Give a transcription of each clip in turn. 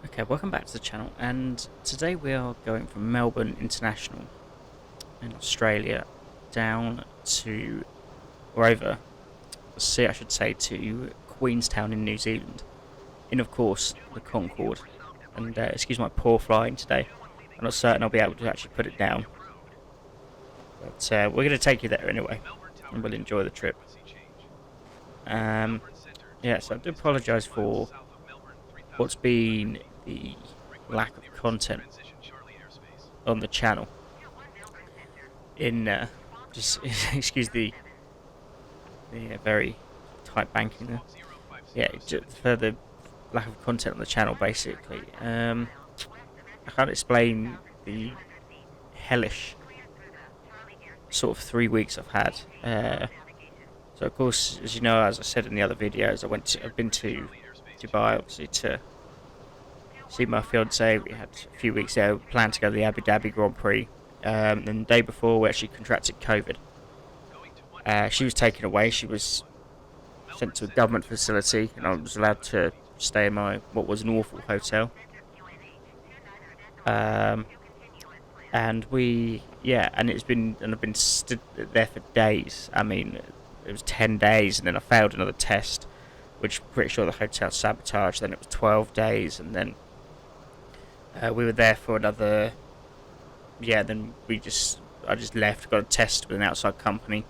Okay, welcome back to the channel, and today we are going from Melbourne International in Australia down to, or over the sea I should say, to Queenstown in New Zealand, in of course the Concorde. And excuse my poor flying today, I'm not certain I'll be able to actually put it down, but we're going to take you there anyway, and we'll enjoy the trip. Yeah, so I do apologise for what's been the lack of content on the channel. Just excuse the very tight banking there. Yeah, just for the lack of content on the channel, basically. I can't explain the hellish sort of 3 weeks I've had. So of course, as you know, as I said in the other videos, I've been to Dubai, obviously, to see my fiance. We had a few weeks there. We planned to go to the Abu Dhabi Grand Prix. And the day before, we actually contracted COVID. She was taken away. She was sent to a government facility, and I was allowed to stay in what was an awful hotel. And I've been stood there for days. I mean, it was 10 days, and then I failed another test, which I'm pretty sure the hotel sabotaged. Then it was 12 days, and then we were there for another. Yeah, then I just left, got a test with an outside company,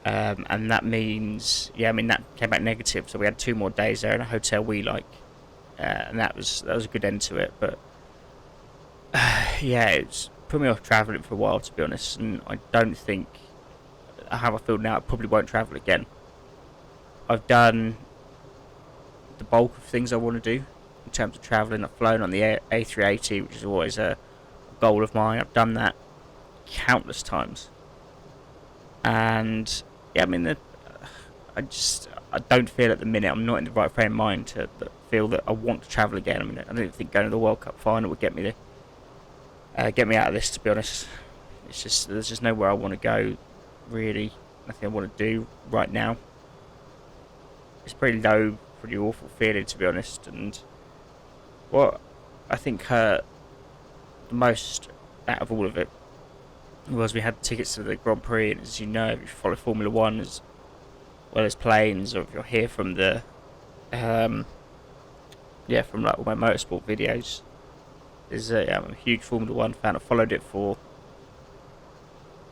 and that means, that came back negative. So we had 2 more days there in a hotel we like, and that was a good end to it. But yeah, it's put me off travelling for a while, to be honest, and I don't think, how I feel now, I probably won't travel again. I've done the bulk of things I want to do in terms of travelling. I've flown on the A380, which is always a goal of mine. I've done that countless times, and yeah, I mean, I don't feel at the minute I'm not in the right frame of mind to feel that I want to travel again. I mean, I don't think going to the World Cup final would get me out of this, to be honest. There's just nowhere I want to go, really. Nothing I want to do right now. It's pretty low, pretty awful feeling, to be honest. And what I think hurt the most out of all of it was we had tickets to the Grand Prix, and as you know, if you follow Formula 1 as well as planes, or if you're here from the from like all my motorsport videos, I'm a huge Formula 1 fan. I followed it for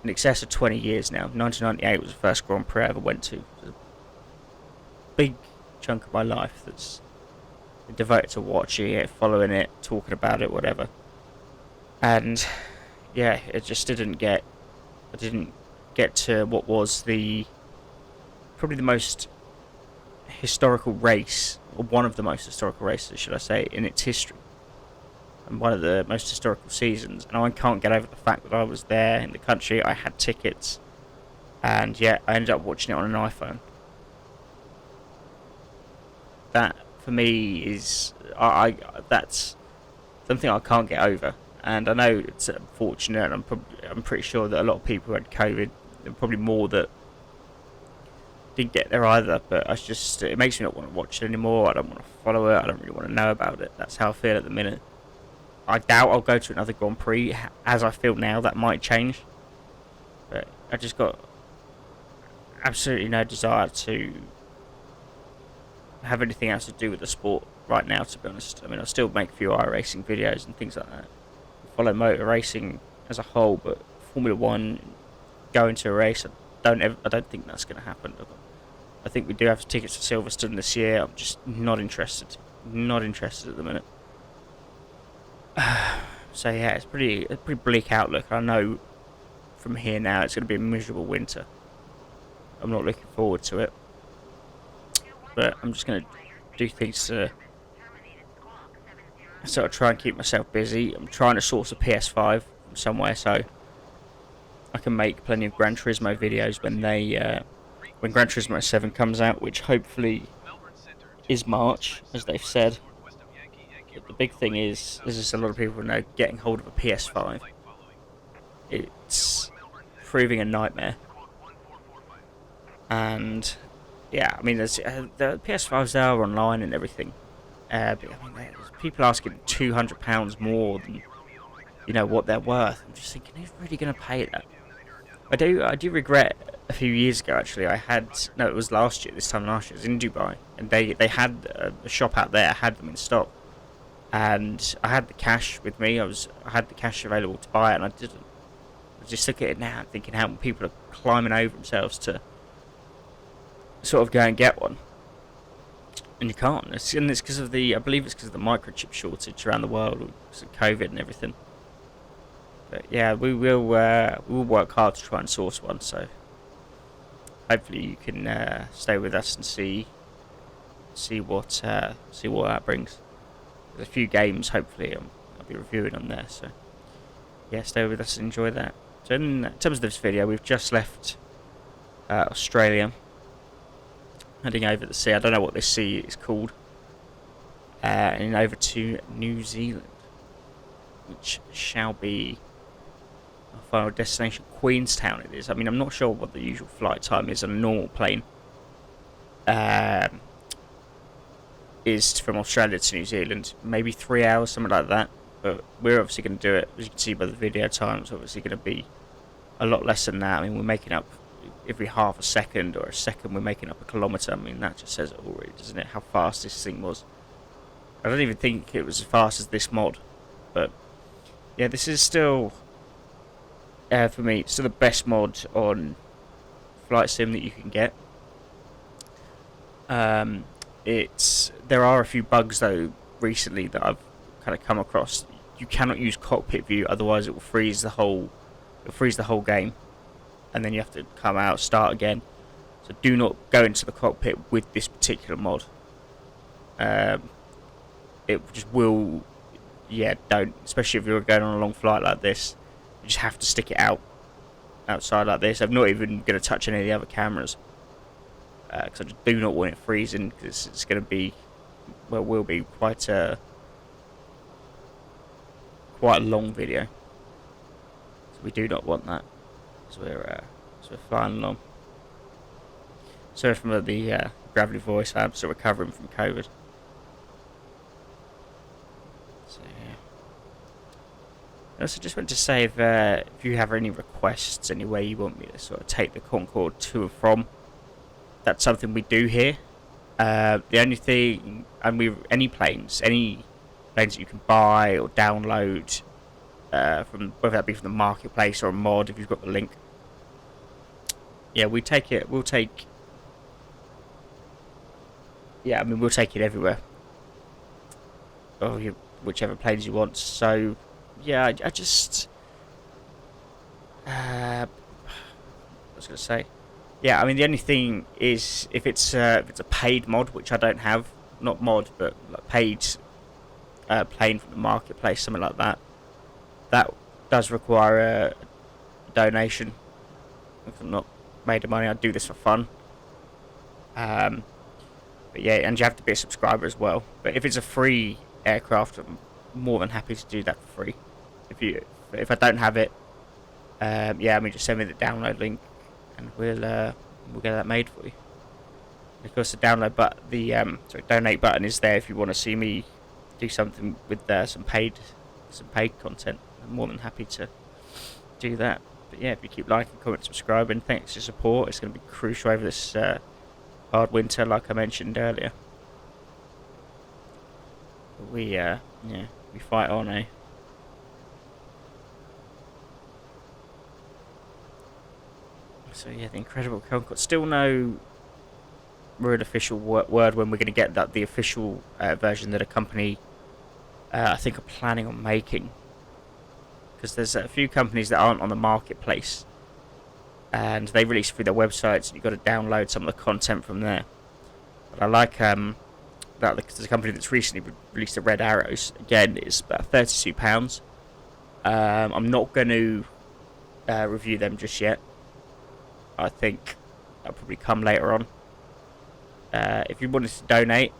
in excess of 20 years now. 1998 was the first Grand Prix I ever went to. It was a big chunk of my life that's been devoted to watching it, following it, talking about it, whatever. And yeah, I didn't get to what was probably the most historical race, or one of the most historical races, should I say, in its history, and one of the most historical seasons. And I can't get over the fact that I was there in the country, I had tickets, and yeah, I ended up watching it on an iPhone. That for me is that's something I can't get over. And I know it's unfortunate, and I'm pretty sure that a lot of people who had COVID, there were probably more that didn't get there either. But it makes me not want to watch it anymore. I don't want to follow it. I don't really want to know about it. That's how I feel at the minute. I doubt I'll go to another Grand Prix. As I feel now, that might change. But I just got absolutely no desire to have anything else to do with the sport right now, to be honest. I mean, I still make a few iRacing videos and things like that. Follow motor racing as a whole, but Formula 1, going to a race, I don't think that's going to happen. I think we do have tickets for Silverstone this year. I'm just not interested. Not interested at the minute. So yeah, it's a pretty bleak outlook. I know from here now it's going to be a miserable winter. I'm not looking forward to it. But I'm just going to do things to sort of try and keep myself busy. I'm trying to source a PS5 from somewhere so I can make plenty of Gran Turismo videos when Gran Turismo 7 comes out, which hopefully is March, as they've said. But the big thing is, as a lot of people know, getting hold of a PS5. It's proving a nightmare. And yeah, I mean, the PS5s are online and everything. But I mean, there's people asking £200 more than what they're worth. I'm just thinking, who's really going to pay that? I do regret a few years ago actually. No, it was last year. This time last year, it was in Dubai, and they had a shop out there, had them in stock, and I had the cash with me. I had the cash available to buy it, and I didn't. I just look at it now, and thinking how people are climbing over themselves to sort of go and get one, and you can't. And it's because of I believe it's because of the microchip shortage around the world, because of COVID and everything. But yeah, we will work hard to try and source one. So hopefully you can stay with us and see what that brings. There's a few games hopefully I'll be reviewing on there. So yeah, stay with us and enjoy that. So in terms of this video, we've just left Australia, heading over the sea. I don't know what this sea is called, and over to New Zealand, which shall be our final destination. Queenstown it is. I mean, I'm not sure what the usual flight time is on a normal plane. Is from Australia to New Zealand, maybe 3 hours, something like that. But we're obviously going to do it, as you can see by the video time, it's obviously going to be a lot less than that. I mean, we're making up every half a second or a second, we're making up a kilometre. I mean, that just says it already, doesn't it, how fast this thing was. I don't even think it was as fast as this mod. But yeah, this is still, for me, still the best mod on Flight Sim that you can get. There are a few bugs though recently that I've kind of come across. You cannot use cockpit view, otherwise it will freeze the whole game, and then you have to come out, start again. So do not go into the cockpit with this particular mod. It just will, don't. Especially if you're going on a long flight like this, you just have to stick it outside like this. I'm not even going to touch any of the other cameras, because I just do not want it freezing, because it's going to be, will be quite a long video. So we do not want that, as we're flying along. Sorry for the gravelly voice, I'm still recovering from COVID. So yeah. I also just want to say, if you have any requests, any way you want me to sort of take the Concorde to and from, that's something we do here. The only thing, any planes that you can buy or download, from whether that be from the marketplace or a mod, if you've got the link. Yeah, we'll take it everywhere. Or whichever planes you want. So yeah, I just I was gonna say. Yeah, I mean, the only thing is if it's a paid mod, which I don't have, not mod, but like paid plane from the marketplace, something like that. That does require a donation. If I'm not made of money, I do this for fun. But yeah, and you have to be a subscriber as well. But if it's a free aircraft, I'm more than happy to do that for free. If I don't have it, just send me the download link, and we'll get that made for you. And of course, the donate button is there if you want to see me do something with some paid content. I'm more than happy to do that. But yeah, if you keep liking, comment, subscribing, thanks for your support. It's going to be crucial over this hard winter, like I mentioned earlier. But we fight on, eh? So yeah, the incredible Concorde. Still no real official word when we're going to get the official version that a company, I think, are planning on making. Because there's a few companies that aren't on the marketplace, and they release through their websites, and you've got to download some of the content from there. But I like that there's a company that's recently released the Red Arrows. Again, it's about £32. I'm not going to review them just yet. I think that'll probably come later on. If you wanted to donate,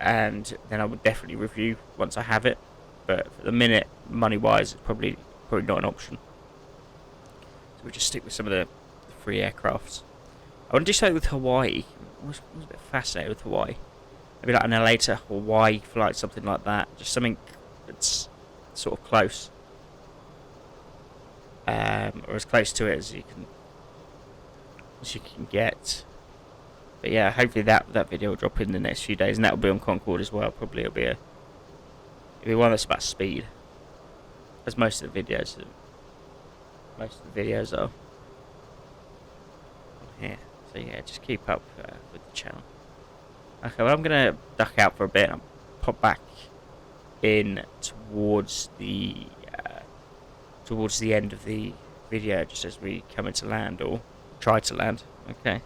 and then I would definitely review once I have it. But for the minute, money-wise, it's probably not an option. So we'll just stick with some of the free aircrafts. I want to do something with Hawaii. I was a bit fascinated with Hawaii. maybe like an LA to Hawaii flight, something like that. Just something that's sort of close, or as close to it as you can get. But yeah, hopefully that video will drop in the next few days, and that will be on Concorde as well. Probably it'll be one that's about speed, as most of the videos are on here. So yeah, just keep up with the channel. Okay, well I'm gonna duck out for a bit and pop back in towards the end of the video, just as we come into land or try to land. Okay.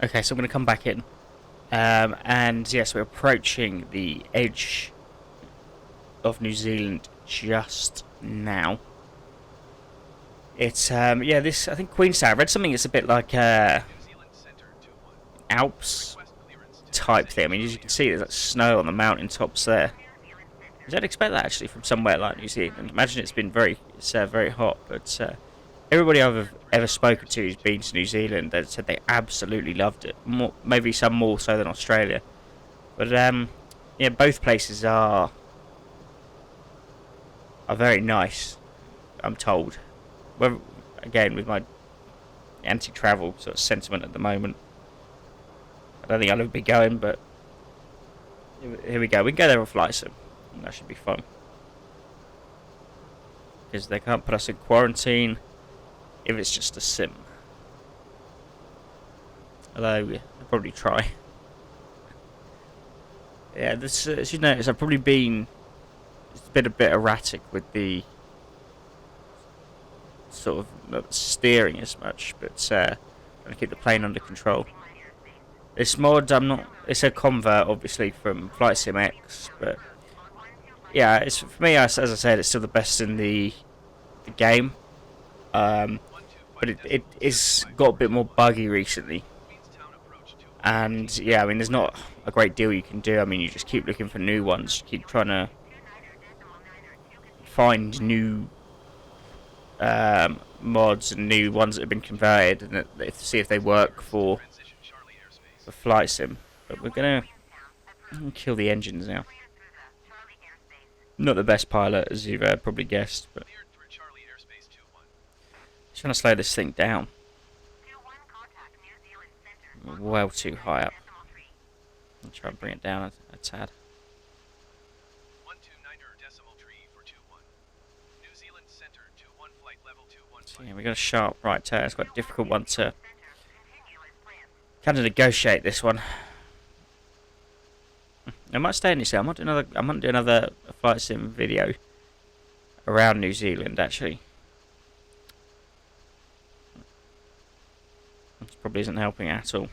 Okay, so I'm going to come back in. And yes, we're approaching the edge of New Zealand just now. It's yeah, this I think Queenstown. I read something. It's a bit like Alps type thing. I mean, as you can see, there's like snow on the mountain tops there. You don't expect that actually from somewhere like New Zealand. Imagine it's been very hot, but everybody I've ever spoken to who's been to New Zealand, they said they absolutely loved it. More, maybe some more so than Australia, but yeah, both places are very nice. I'm told. Well, again, with my anti-travel sort of sentiment at the moment, I don't think I'll ever be going, but here we go. We can go there on flight sim. That should be fun. Because they can't put us in quarantine if it's just a sim. Although, they'll probably try. Yeah, this, as you notice, I've probably been a bit erratic with the sort of not steering as much, but trying to keep the plane under control. This mod, it's a convert, obviously, from Flight Sim X, but yeah, it's for me. As I said, it's still the best in the game, but it is got a bit more buggy recently, and yeah, I mean, there's not a great deal you can do. I mean, you just keep looking for new ones, keep trying to find new mods and new ones that have been converted, and see if they work for Flight Sim. But we're gonna kill the engines now. Not the best pilot, as you've probably guessed, but just trying to slow this thing down. Well too high up. I'll try and bring it down a tad. So yeah, we got a sharp right turn. It's quite a difficult one to kind of negotiate, this one. I might stay in this. I might do another flight sim video around New Zealand. Actually, this probably isn't helping at all.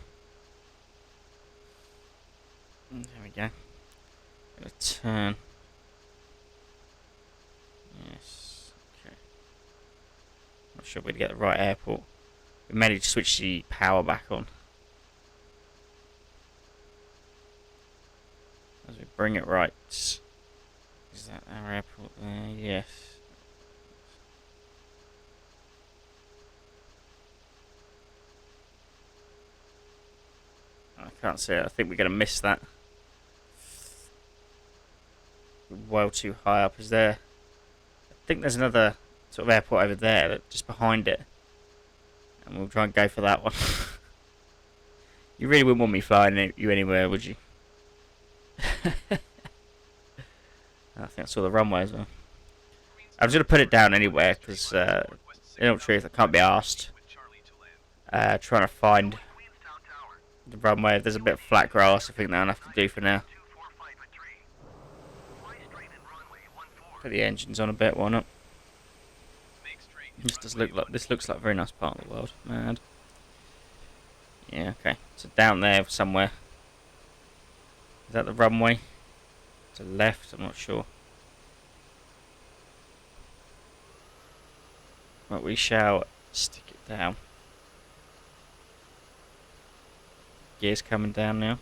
There we go. Gonna turn. Yes. Okay. Not sure we'd get the right airport. We managed to switch the power back on. As we bring it right. Is that our airport there? Yes. I can't see it. I think we're going to miss that. Well too high up. Is there? I think there's another sort of airport over there, just behind it. And we'll try and go for that one. You really wouldn't want me flying you anywhere, would you? I think that's all the runway as well. I was going to put it down anywhere because, in all truth, I can't be asked trying to find the runway. If there's a bit of flat grass, I think that'll have to do for now. Put the engines on a bit, why not? This looks like a very nice part of the world. Mad. Yeah, okay. So down there somewhere. Is that the runway? To the left, I'm not sure. But we shall stick it down. Gears coming down now.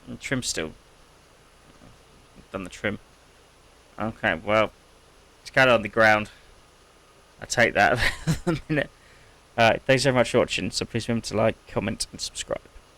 And trim's still. I've done the trim. Okay, well, it's kind of on the ground. I take that a minute. Alright, thanks so much for watching. So please remember to like, comment, and subscribe.